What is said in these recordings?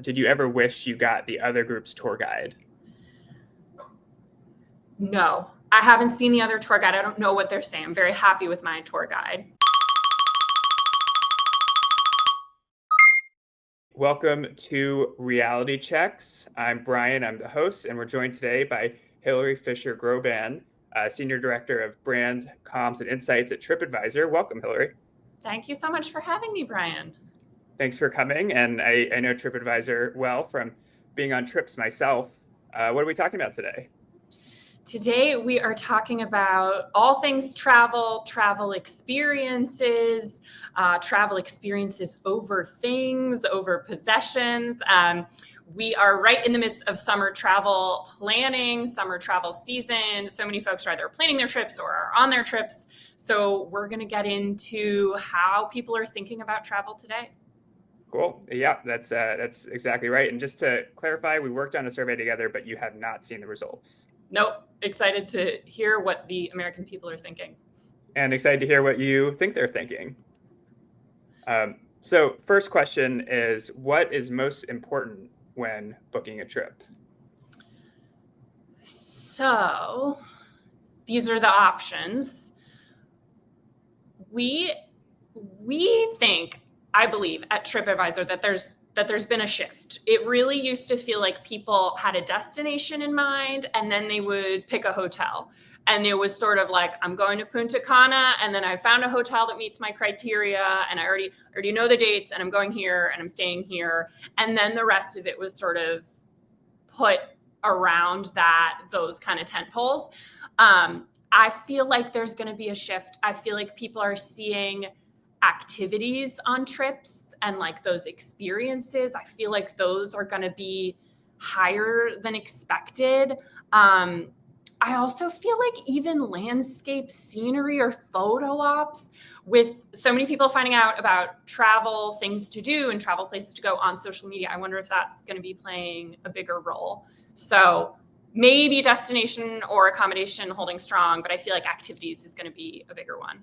Did you ever wish you got the other group's tour guide? No, I haven't seen the other tour guide. I don't know what they're saying. I'm very happy with my tour guide. Welcome to Reality Checks. I'm Brian, I'm the host, and we're joined today by Hilary Fischer-Groban, Senior Director of Brand Comms and Insights at Tripadvisor. Welcome, Hilary. Thank you so much for having me, Brian. Thanks for coming, and I know Tripadvisor well from being on trips myself. What are we talking about today? Today, we are talking about all things travel experiences, travel experiences over things, over possessions. We are right in the midst of summer travel planning, summer travel season. So many folks are either planning their trips or are on their trips. So we're going to get into how people are thinking about travel today. Cool. Yeah, that's exactly right. And just to clarify, we worked on a survey together, but you have not seen the results. Nope. Excited to hear what the American people are thinking. And excited to hear what you think they're thinking. So first question is, what is most important when booking a trip? So these are the options. We think, I believe, at Tripadvisor that there's been a shift. It really used to feel like people had a destination in mind and then they would pick a hotel. And it was sort of like, I'm going to Punta Cana and then I found a hotel that meets my criteria and I already know the dates and I'm going here and I'm staying here. And then the rest of it was sort of put around those kind of tentpoles. I feel like there's going to be a shift. I feel like people are seeing activities on trips and like those experiences. I feel like those are going to be higher than expected. I also feel like even landscape scenery or photo ops, with so many people finding out about travel things to do and travel places to go on social media, I wonder if that's going to be playing a bigger role. So maybe destination or accommodation holding strong, but I feel like activities is going to be a bigger one.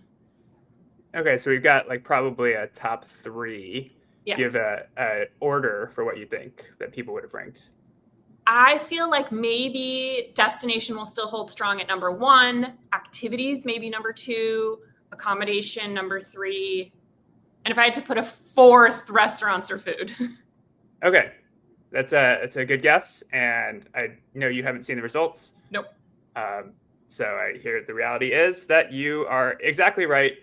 Okay, so we've got like probably a top three. Yeah. Do you have a order for what you think that people would have ranked? I feel like maybe destination will still hold strong at number one, activities maybe number two, accommodation number three, and if I had to put a fourth, restaurants or food. Okay, that's a good guess, and I know you haven't seen the results. Nope. So I hear the reality is that you are exactly right,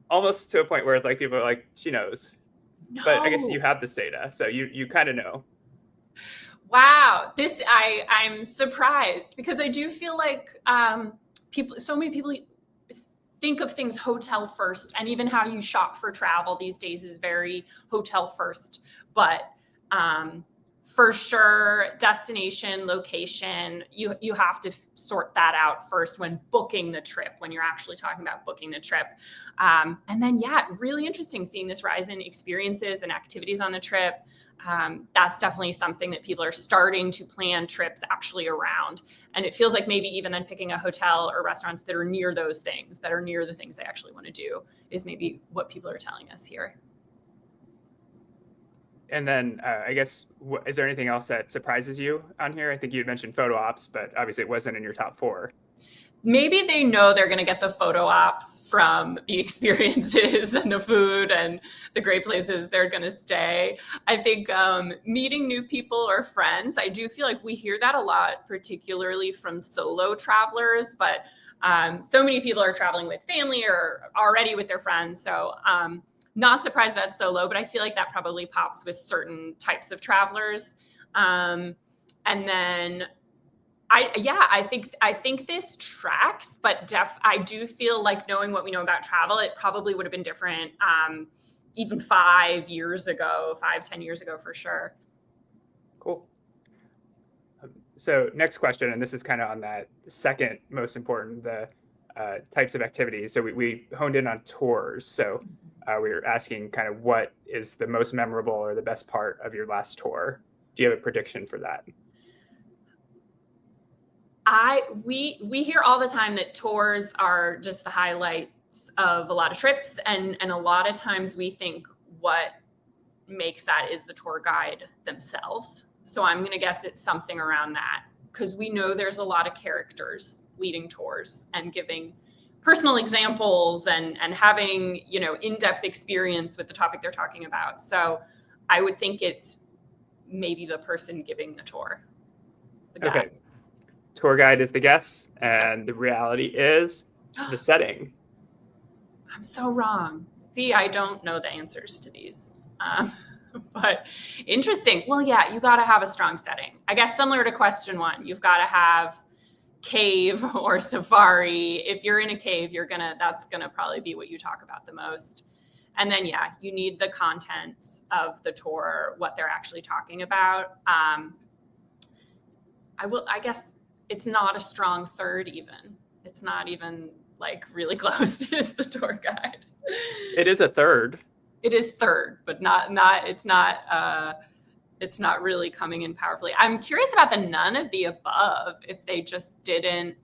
almost to a point where like people are like, she knows. No. But I guess you have this data, so you kind of know. Wow, I'm surprised because I do feel like so many people think of things hotel first, and even how you shop for travel these days is very hotel first. But for sure, destination, location, you have to sort that out first when booking the trip, when you're actually talking about booking the trip. And then, yeah, really interesting seeing this rise in experiences and activities on the trip. That's definitely something that people are starting to plan trips actually around. And it feels like maybe even then picking a hotel or restaurants that are near those things, that are near the things they actually want to do, is maybe what people are telling us here. And then I guess, is there anything else that surprises you on here? I think you had mentioned photo ops, but obviously it wasn't in your top four. Maybe they know they're going to get the photo ops from the experiences and the food and the great places they're going to stay. I think meeting new people or friends, I do feel like we hear that a lot, particularly from solo travelers, but so many people are traveling with family or already with their friends. So not surprised that's solo, but I feel like that probably pops with certain types of travelers. And then I think this tracks, but I do feel like, knowing what we know about travel, it probably would have been different even 5 years ago, 10 years ago for sure. Cool. So next question, and this is kind of on that second most important, the types of activities. So we honed in on tours. So we were asking kind of what is the most memorable or the best part of your last tour. Do you have a prediction for that? We hear all the time that tours are just the highlights of a lot of trips, and a lot of times we think what makes that is the tour guide themselves. So I'm going to guess it's something around that, because we know there's a lot of characters leading tours and giving personal examples and having, in-depth experience with the topic they're talking about. So I would think it's maybe the person giving the tour. Okay. Tour guide is the guess, and the reality is the setting. I'm so wrong. See, I don't know the answers to these. But interesting. Well, yeah, you got to have a strong setting. I guess similar to question 1, you've got to have cave or safari. If you're in a cave, that's gonna probably be what you talk about the most. And then, yeah, you need the content of the tour, what they're actually talking about. I guess it's not a strong third even. It's not even like really close is the tour guide. It is a third. It is third, but it's not really coming in powerfully. I'm curious about the none of the above, if they just didn't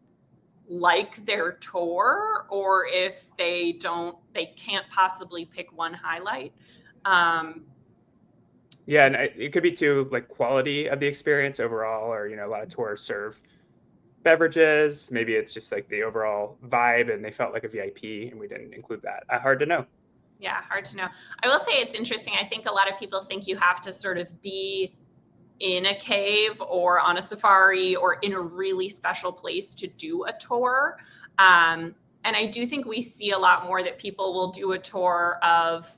like their tour, or if they can't possibly pick one highlight. Yeah, and it could be too, like, quality of the experience overall, or, a lot of tours serve beverages. Maybe it's just like the overall vibe and they felt like a VIP and we didn't include that. Hard to know. Yeah, hard to know. I will say it's interesting. I think a lot of people think you have to sort of be in a cave or on a safari or in a really special place to do a tour. And I do think we see a lot more that people will do a tour of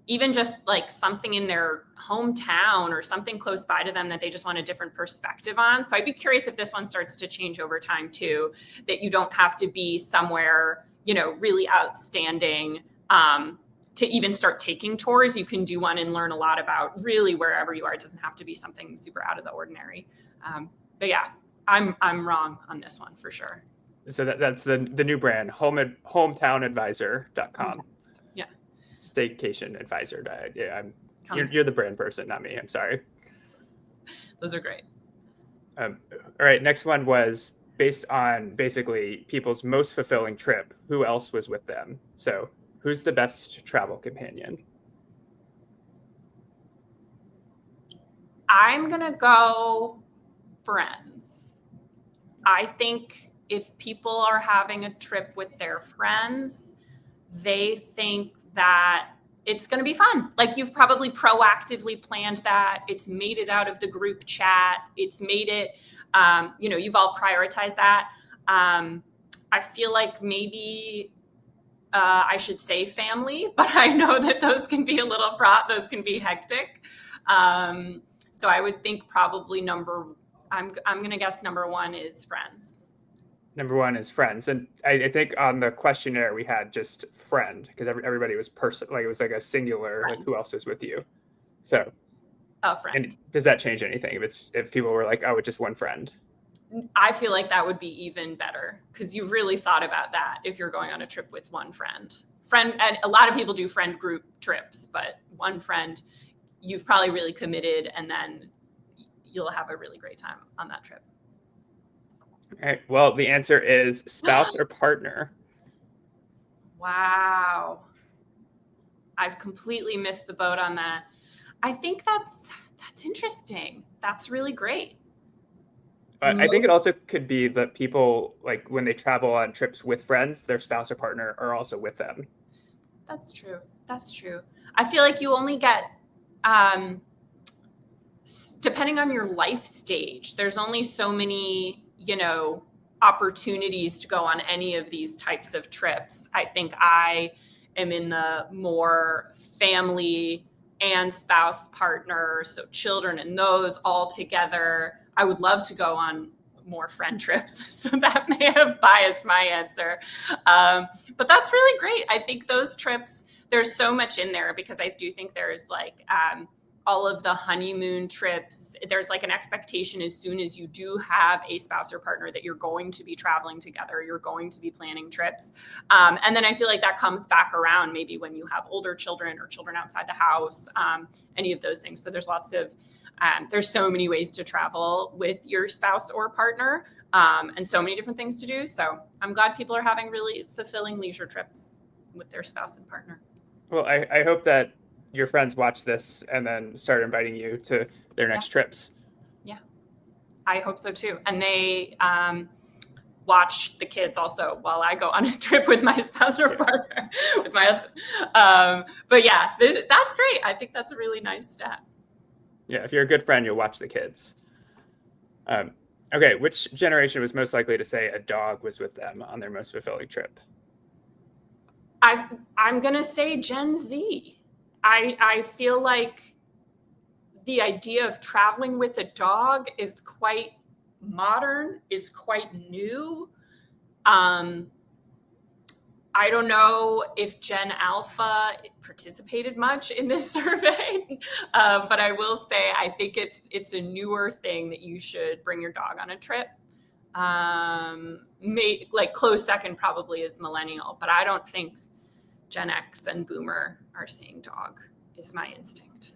even just like something in their hometown or something close by to them that they just want a different perspective on. So I'd be curious if this one starts to change over time too, that you don't have to be somewhere, really outstanding to even start taking tours. You can do one and learn a lot about really wherever you are. It doesn't have to be something super out of the ordinary. But yeah, I'm wrong on this one for sure. So that's the new brand, hometownadvisor.com. Yeah. Staycation advisor. Yeah, you're the brand person, not me. I'm sorry. Those are great. All right. Next one was based on basically people's most fulfilling trip. Who else was with them? So who's the best travel companion? I'm going to go friends. I think if people are having a trip with their friends, they think that it's going to be fun. Like, you've probably proactively planned that. It's made it out of the group chat. It's made it, you've all prioritized that. I feel like maybe I should say family, but I know that those can be a little fraught. Those can be hectic. So I would think probably I'm going to guess number 1 is friends. Number 1 is friends. And I think on the questionnaire we had just friend, because everybody was person, like it was like a singular, friend. Like who else is with you? So friend. And does that change anything if people were like, oh, it's just one friend? I feel like that would be even better, because you really thought about that if you're going on a trip with one friend. And a lot of people do friend group trips, but one friend, you've probably really committed, and then you'll have a really great time on that trip. All right. Well, the answer is spouse or partner. Wow. I've completely missed the boat on that. I think that's interesting. That's really great. I think it also could be that people, like when they travel on trips with friends, their spouse or partner are also with them. That's true. I feel like you only get, depending on your life stage, there's only so many, opportunities to go on any of these types of trips. I think I am in the more family and spouse partner, so children and those all together. I would love to go on more friend trips, so that may have biased my answer. But that's really great. I think those trips, there's so much in there, because I do think there's like all of the honeymoon trips. There's like an expectation as soon as you do have a spouse or partner that you're going to be traveling together, you're going to be planning trips. And then I feel like that comes back around maybe when you have older children or children outside the house, any of those things. So there's lots of there's so many ways to travel with your spouse or partner, and so many different things to do. So I'm glad people are having really fulfilling leisure trips with their spouse and partner. Well, I hope that your friends watch this and then start inviting you to their next trips. Yeah, I hope so too. And they watch the kids also while I go on a trip with my spouse or partner, with my husband. But yeah, that's great. I think that's a really nice stat. Yeah, if you're a good friend, you'll watch the kids. Okay, which generation was most likely to say a dog was with them on their most fulfilling trip? I'm going to say Gen Z. I feel like the idea of traveling with a dog is quite modern, is quite new. I don't know if Gen Alpha participated much in this survey, but I will say I think it's a newer thing that you should bring your dog on a trip. Like close second probably is millennial, but I don't think Gen X and Boomer are saying dog, is my instinct.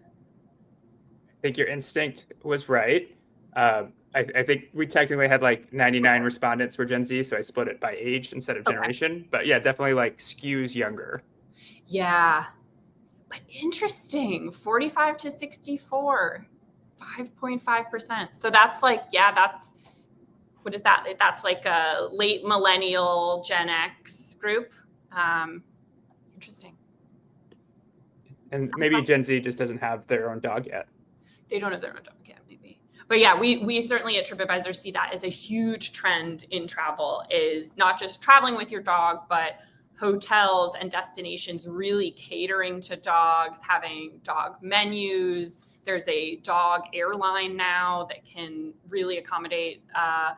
I think your instinct was right. I think we technically had like 99 respondents were Gen Z, so I split it by age instead of generation. Okay. But yeah, definitely like skews younger. Yeah, but interesting. 45 to 64, 5.5%. So that's like, that's what is that? That's like a late millennial Gen X group. Interesting. And maybe Gen Z just doesn't have their own dog yet. They don't have their own dog yet, maybe. But yeah, we certainly at Tripadvisor see that as a huge trend in travel, is not just traveling with your dog, but hotels and destinations really catering to dogs, having dog menus. There's a dog airline now that can really accommodate, I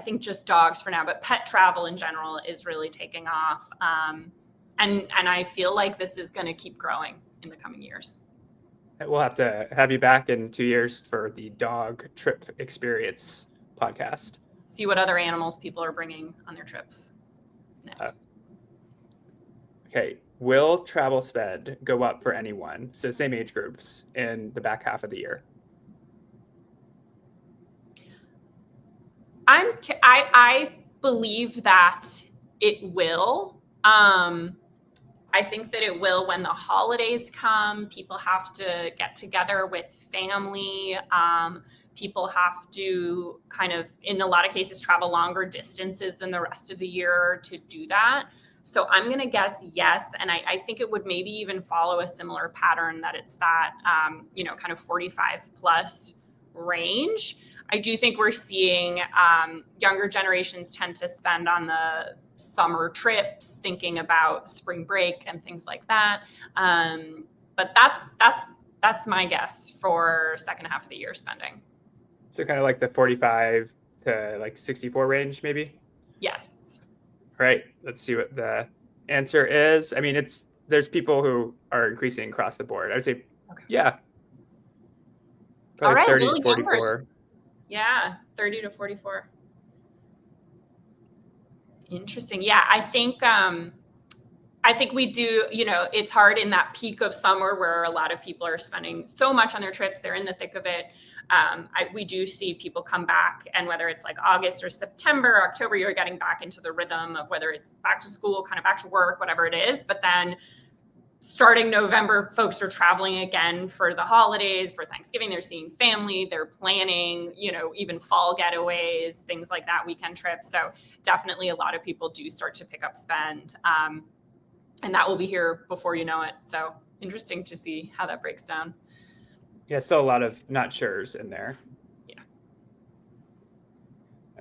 think just dogs for now, but pet travel in general is really taking off. And I feel like this is going to keep growing in the coming years. We'll have to have you back in 2 years for the dog trip experience podcast. See what other animals people are bringing on their trips next. Okay. Will travel spend go up for anyone, so same age groups, in the back half of the year? I believe that it will. I think that it will when the holidays come. People have to get together with family. People have to kind of, in a lot of cases, travel longer distances than the rest of the year to do that. So I'm going to guess yes. And I think it would maybe even follow a similar pattern, that it's that, kind of 45 plus range. I do think we're seeing younger generations tend to spend on the summer trips, thinking about spring break and things like that. But that's my guess for second half of the year spending. So kind of like the 45 to like 64 range, maybe? Yes. All right. Let's see what the answer is. I mean, there's people who are increasing across the board. I would say, yeah. Probably all right, 30 to 44. Younger. Yeah, 30 to 44. Interesting. Yeah, I think we do, it's hard in that peak of summer where a lot of people are spending so much on their trips. They're in the thick of it. We do see people come back, and whether it's like August or September, October, you're getting back into the rhythm of whether it's back to school, kind of back to work, whatever it is. But then starting November, folks are traveling again for the holidays, for Thanksgiving. They're seeing family, they're planning, even fall getaways, things like that, weekend trips. So definitely a lot of people do start to pick up spend. And that will be here before you know it. So interesting to see how that breaks down. Yeah, still a lot of not sures in there. Yeah.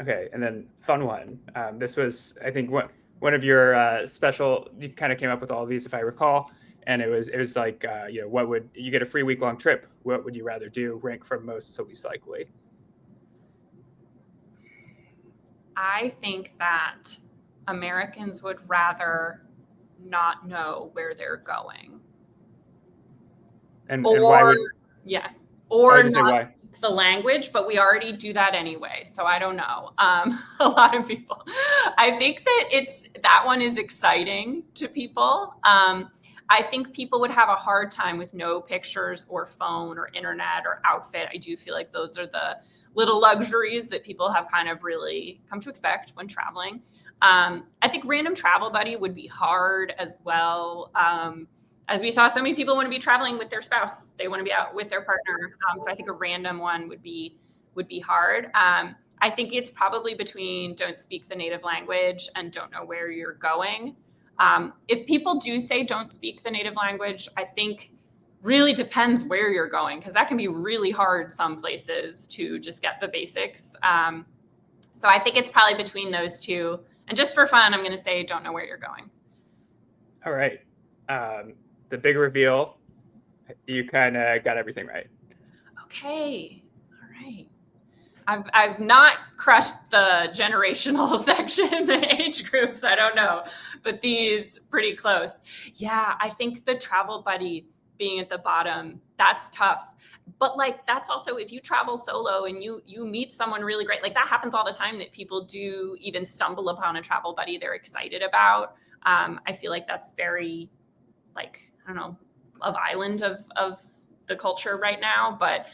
Okay, and then fun one. This was, I think, one of your special, you kind of came up with all of these, if I recall. And it was like, what would you get a free week-long trip? What would you rather do? Rank from most to least likely. I think that Americans would rather not know where they're going. And why would? Yeah. Or not speak the language, but we already do that anyway. So I don't know. A lot of people. I think that that one is exciting to people. I think people would have a hard time with no pictures or phone or internet or outfit. I do feel like those are the little luxuries that people have kind of really come to expect when traveling. I think random travel buddy would be hard as well. I as we saw, so many people want to be traveling with their spouse. They want to be out with their partner. So I think a random one would be hard. I think it's probably between don't speak the native language and don't know where you're going. If people do say don't speak the native language, I think really depends where you're going, because that can be really hard some places to just get the basics. So I think it's probably between those two. And just for fun, I'm going to say don't know where you're going. All right. The big reveal, you kind of got everything right. Okay. All right. I've not crushed the generational section, the age groups, I don't know, but these pretty close. Yeah, I think the travel buddy being at the bottom, that's tough. But like, that's also, if you travel solo and you meet someone really great, like that happens all the time, that people do even stumble upon a travel buddy they're excited about. I feel like that's very, like, I don't know, Love Island of the culture right now. But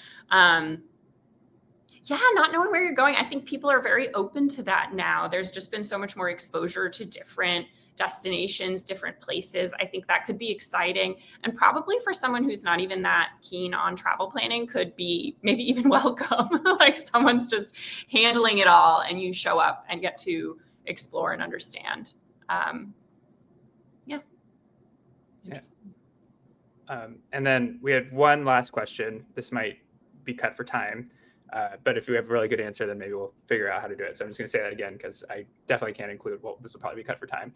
yeah, not knowing where you're going. I think people are very open to that now. There's just been so much more exposure to different destinations, different places. I think that could be exciting. And probably for someone who's not even that keen on travel planning, could be maybe even welcome. Like someone's just handling it all and you show up and get to explore and understand. Yeah. Interesting. And then we had one last question. This might be cut for time. But if we have a really good answer, then maybe we'll figure out how to do it. So I'm just going to say that again, because I definitely can't include, well, this will probably be cut for time.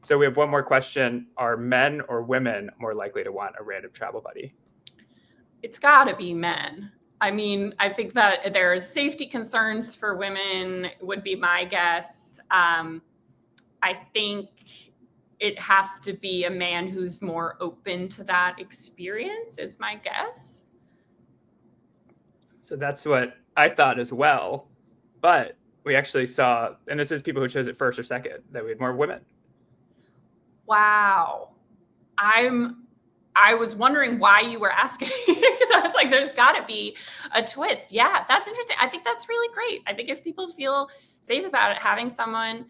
So we have one more question. Are men or women more likely to want a random travel buddy? It's got to be men. I mean, I think that there's safety concerns for women would be my guess. I think it has to be a man who's more open to that experience is my guess. So that's what I thought as well. But we actually saw, and this is people who chose it first or second, that we had more women. Wow. I was wondering why you were asking, because I was like, there's got to be a twist. Yeah, that's interesting. I think that's really great. I think if people feel safe about it, having someone,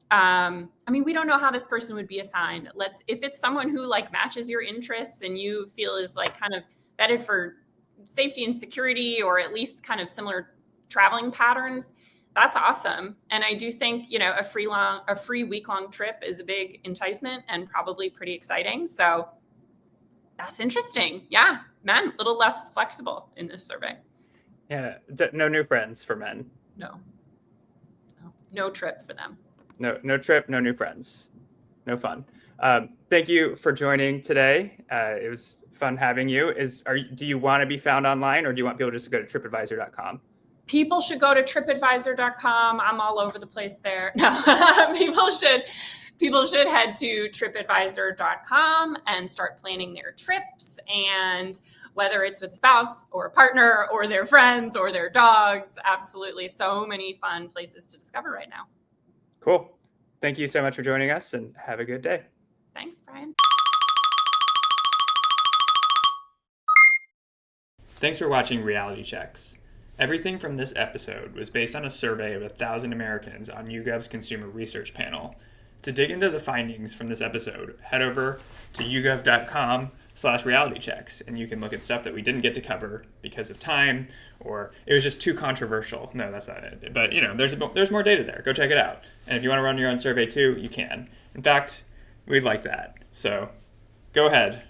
I mean, we don't know how this person would be assigned. If it's someone who like matches your interests and you feel is like kind of vetted for safety and security, or at least kind of similar traveling patterns, that's awesome. And I do think, a free week-long trip is a big enticement and probably pretty exciting. So that's interesting. Yeah, men, a little less flexible in this survey. Yeah, no new friends for men. No trip for them. No trip, no new friends. No fun. Thank you for joining today. It was fun having you. Do you want to be found online, or do you want people just to go to tripadvisor.com? People should go to tripadvisor.com. I'm all over the place there. No, people should head to tripadvisor.com and start planning their trips. And whether it's with a spouse or a partner or their friends or their dogs, absolutely so many fun places to discover right now. Cool. Thank you so much for joining us, and have a good day. Thanks, Brian. Thanks for watching Reality Checks. Everything from this episode was based on a survey of 1,000 Americans on YouGov's Consumer Research Panel. To dig into the findings from this episode, head over to yougov.com/realitychecks, and you can look at stuff that we didn't get to cover because of time, or it was just too controversial. No, that's not it. But, there's more data there. Go check it out. And if you want to run your own survey too, you can. In fact, we'd like that. So go ahead.